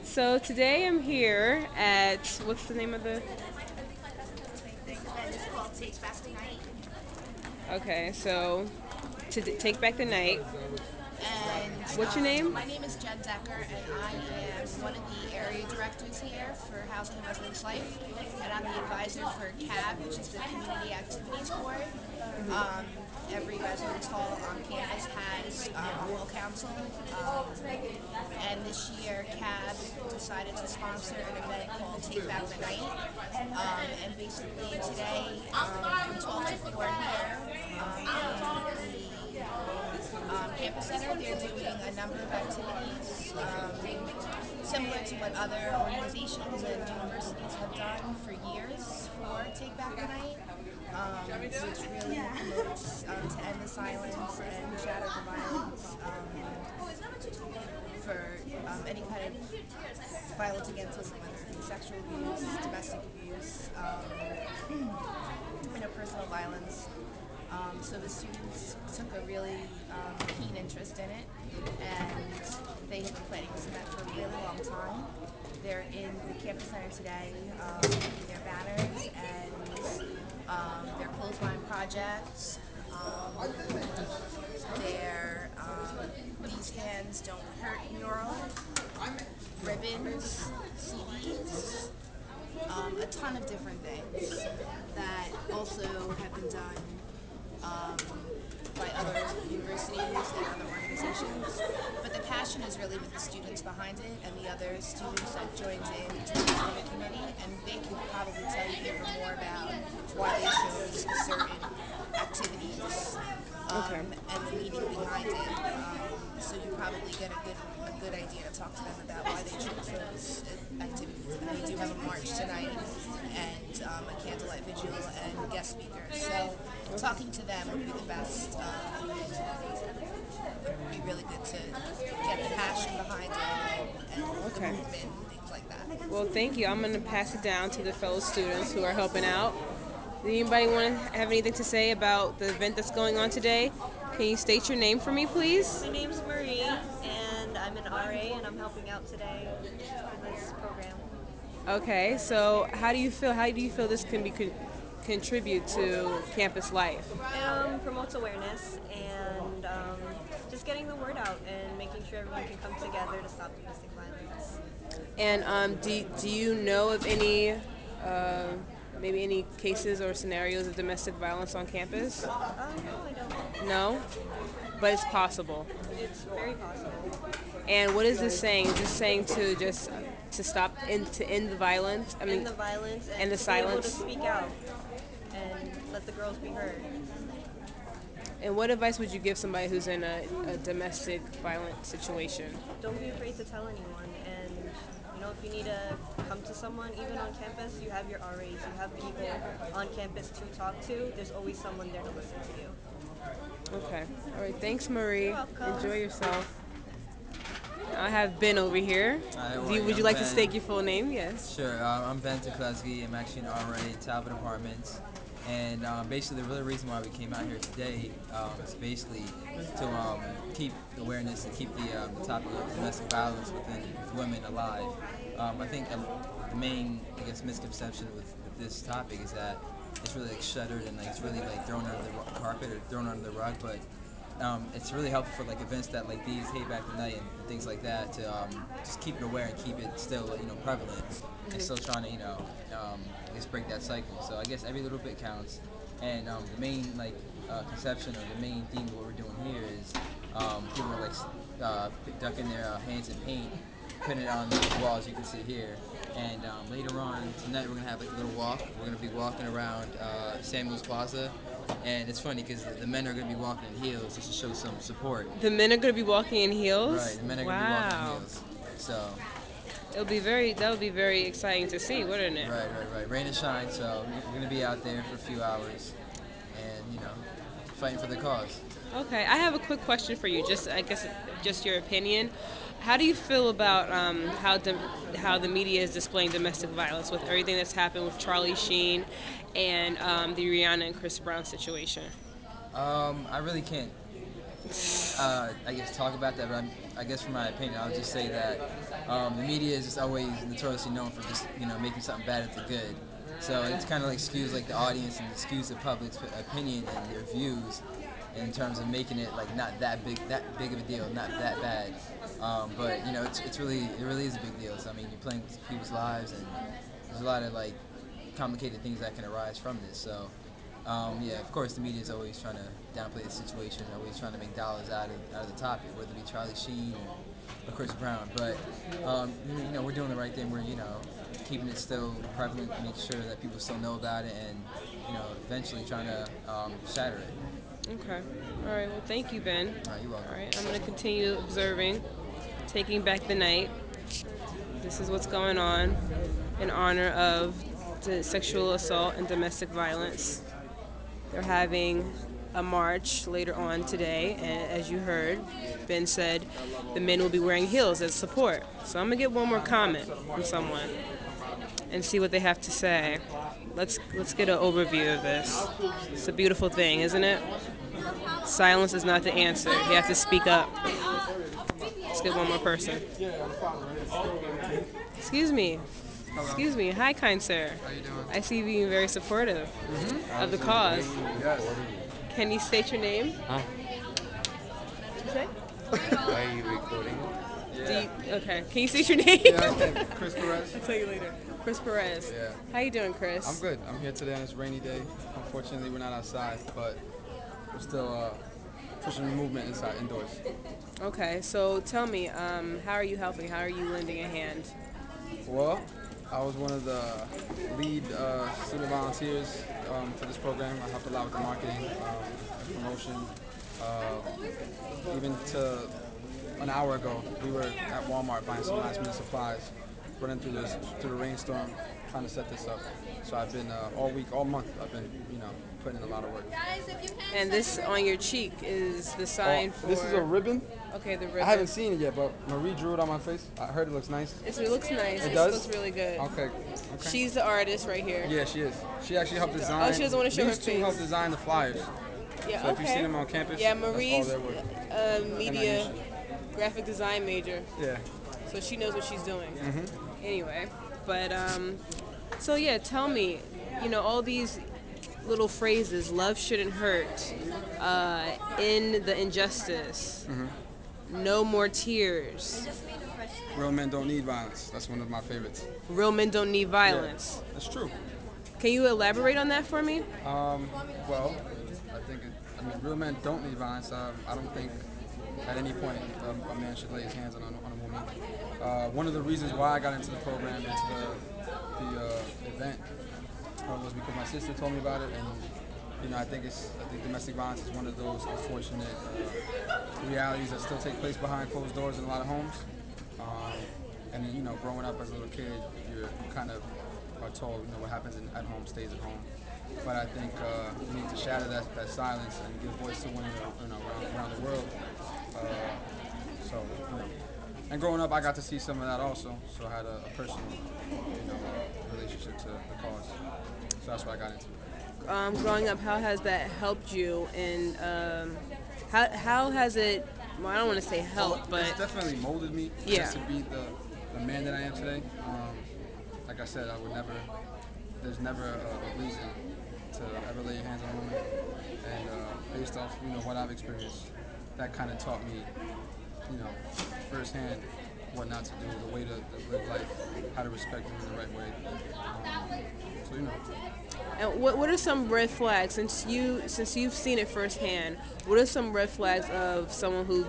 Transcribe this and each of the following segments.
So today I'm here at what's the name of the? Event is called Take Back the Night. Okay, so to take back the night. And What's your name? my name is Jen Decker, and I am one of the area directors here for Housing and Residence Life. And I'm the advisor for CAB, which is the Community Activities Board. Um, every residence hall on campus has a hall council. And this year, CAB decided to sponsor an event called Take Back the Night. And basically today, from 12 to 4 here in the campus center, they're doing a number of activities similar to what other organizations and universities have done for years for Take Back the Night, which really promotes to end the silence and shatter the violence for any kind of violence against women, whether it be sexual abuse, domestic abuse, interpersonal violence. So the students took a really keen interest in it, and they have been planning this event for a really long time. They're in the campus center today making their banners and their clothesline projects. Their These Hands Don't Hurt mural, ribbons, CDs, a ton of different things that also have been done by other universities and other organizations. But the passion is really with the students behind it and the other students that joined in to form a committee, and they could probably tell you even more about why they chose certain activities Okay. and the meaning behind it. So you probably get a good idea to talk to them about why they chose those activities. And we do have a march tonight and a candlelight vigil and guest speakers. So talking to them would be the best would be really good to get the passion behind it and the Okay. movement and things like that. Well, thank you. I'm gonna pass it down to the fellow students who are helping out. Does anybody want to have anything to say about the event that's going on today? Can you state your name for me, please? My name's Marie, and I'm an RA, and I'm helping out today for this program. Okay. So, how do you feel? How do you feel this can contribute to campus life? It promotes awareness and just getting the word out and making sure everyone can come together to stop domestic violence. And do you know of any maybe any cases or scenarios of domestic violence on campus? No, I don't. No, but it's possible. It's very possible. And what is this saying? Is this saying to just to stop to end the violence? I mean, End the violence and and the to be able to silence. speak out and let the girls be heard. And what advice would you give somebody who's in a domestic violent situation? Don't be afraid to tell anyone. And if you need to come to someone, even on campus, you have your RAs, you have people on campus to talk to. There's always someone there to listen to you. Okay. All right. Thanks, Marie. You're welcome. Enjoy yourself. I have Ben over here. Hi, how are you? Would you I'm like to Ben. state your full name? Yes. Sure, I'm Ben Tuklesky. I'm actually an RA at Talbot Apartments. And basically, the real reason why we came out here today is basically to keep awareness and keep the topic of domestic violence within women alive. I think the main, I guess, misconception with this topic is that it's really like shuttered and like it's really like thrown under the carpet or thrown under the rug, but it's really helpful for like events that like these, Hey Back the Night and things like that, to just keep it aware and keep it still prevalent and still trying to I guess break that cycle. So I guess every little bit counts, and the main conception or the main theme of what we're doing here is people are like ducking their hands in paint, putting it on the walls you can see here. And later on tonight, we're gonna have like a little walk. We're gonna be walking around Samuel's Plaza, and it's funny because the men are gonna be walking in heels just to show some support. The men are going to be walking in Right, heels. the men are gonna be walking in Wow. heels. So, It'll be very. That would be very exciting to see, wouldn't it? right. Rain and shine. So we're gonna be out there for a few hours, and fighting for the cause. Okay. I have a quick question for you. Just I guess just your opinion. How do you feel about how the media is displaying domestic violence with everything that's happened with Charlie Sheen and the Rihanna and Chris Brown situation? I really can't I guess talk about that, but I guess from my opinion, I'll just say that the media is just always notoriously known for just making something bad into good. So it's kind of like skews like the audience and skews the public's opinion and their views in terms of making it like not that big of a deal, not that bad. But it really is a big deal. So I mean, you're playing with people's lives, and there's a lot of like complicated things that can arise from this. So yeah, of course, the media is always trying to downplay the situation, always trying to make dollars out of the topic, whether it be Charlie Sheen or Chris Brown. But we're doing the right thing. We're keeping it still prevalent, make sure that people still know about it, and eventually trying to shatter it. Okay. All right. Well, thank you, Ben. All right, you're All welcome. right. I'm going to continue observing, taking back the night. This is what's going on in honor of the sexual assault and domestic violence. They're having a march later on today, and as you heard, Ben said the men will be wearing heels as support. So I'm gonna get one more comment from someone and see what they have to say. Let's get an overview of this. It's a beautiful thing, isn't it? Silence is not the answer. You have to speak up. Let's get one more person. Excuse me. Hello. Excuse me. Hi, kind sir. How you doing? I see you being very supportive of the cause. Yes. Can you state your name? Huh? What'd you say? Why are you recording? Yeah. Okay. Can you state your name? Yeah, I can. Chris Perez. I'll tell you later. Chris Perez. Yeah. How you doing, I'm Chris? good. I'm here today on this rainy day. Unfortunately, we're not outside, but we're still pushing the movement inside indoors. Okay. So tell me, how are you helping? How are you lending a hand? Well, I was one of the lead student volunteers for this program. I helped a lot with the marketing, and promotion. Even to an hour ago, we were at Walmart buying some last minute supplies, running through the rainstorm, trying to set this up. So I've been all week, all month. I've been putting in a lot of work. And this on your cheek is the Oh, sign this is a for. ribbon. Okay, the I haven't ribbon. seen it yet, but Marie drew it on my face. I heard it looks nice. It looks nice. It It does? looks really good. Okay. Okay. She's the artist right here. Yeah, she is. She actually helped Oh, design. she doesn't want to show her These two helped face. design the flyers. Yeah. So if you've seen Okay. them on campus, Yeah, that's all Marie's their work. And media Aisha. graphic design major, Yeah. so she knows what she's doing. Anyway, but so yeah, tell me, all these little phrases, love shouldn't hurt, in the injustice, no more tears, Real men don't need violence. That's one of my favorites. real men don't need Yeah, violence. that's true. Can you elaborate on that for me? Well, I mean, real men don't need violence. I don't think at any point a man should lay his hands on a woman. One of the reasons why I got into the program, into the event, was because my sister told me about it, and I think domestic violence is one of those unfortunate realities that still take place behind closed doors in a lot of homes. Um, and then growing up as a little kid, you kind of are told what happens at home stays at home. But I think we need to shatter that silence and give voice to women around the world. Uh, so and growing up, I got to see some of that also. So I had a personal relationship to the cause. So that's what I got into. Growing up, how has that helped you? And how has it? Well, I don't want to say Well, help, but it's definitely molded me yeah. just to be the man that I am today. Like I said, I would never. There's never a reason to ever lay your hands on a woman, and based off what I've experienced, that kind of taught me firsthand what not to do, the way to live life, how to respect women the right way. So And what are some red flags since you've seen it firsthand? What are some red flags of someone who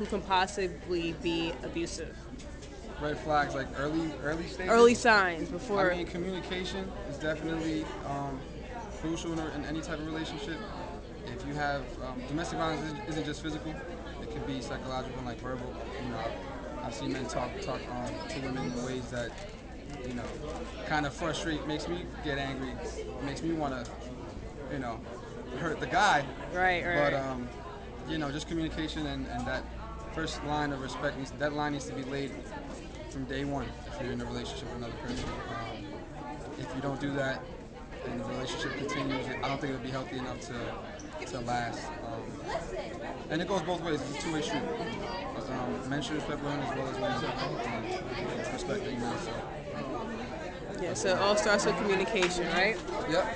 can possibly be abusive? red flags like early Early stages. signs I before. mean, communication is definitely crucial in any type of relationship. If you have domestic violence isn't just physical; it can be psychological and like verbal. I've seen men talk to women in ways that you know kind of frustrate, makes me get angry, makes me want to you know hurt the guy. Right, But right, right. just communication and that first line of respect that line needs to be laid from day one if you're in a relationship with another person. If you don't do that, and the relationship continues, I don't think it'll be healthy enough to last. And it goes both ways. It's a two-way street. Men should respect women as well as women respecting men. So, Yeah, that's so it all starts with communication, right? yep.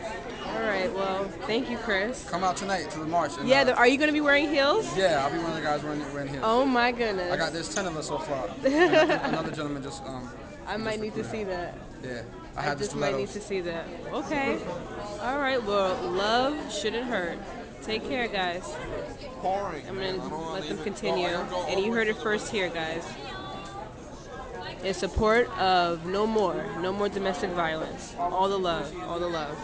All right, well, thank you, Chris. Come out tonight to the march. And, Yeah, are you going to be wearing heels? yeah, I'll be one of the guys wearing heels. Oh my I got goodness. there's 10 of us so far. And I think another gentleman just I he might just need to recruited. see that. Yeah, I I had the just might need stilettos. to see that. Okay. All right, well, love shouldn't hurt. Take care, guys. I'm going to let them continue. And you heard it first here, guys. In support of no more domestic violence. All the love, all the love.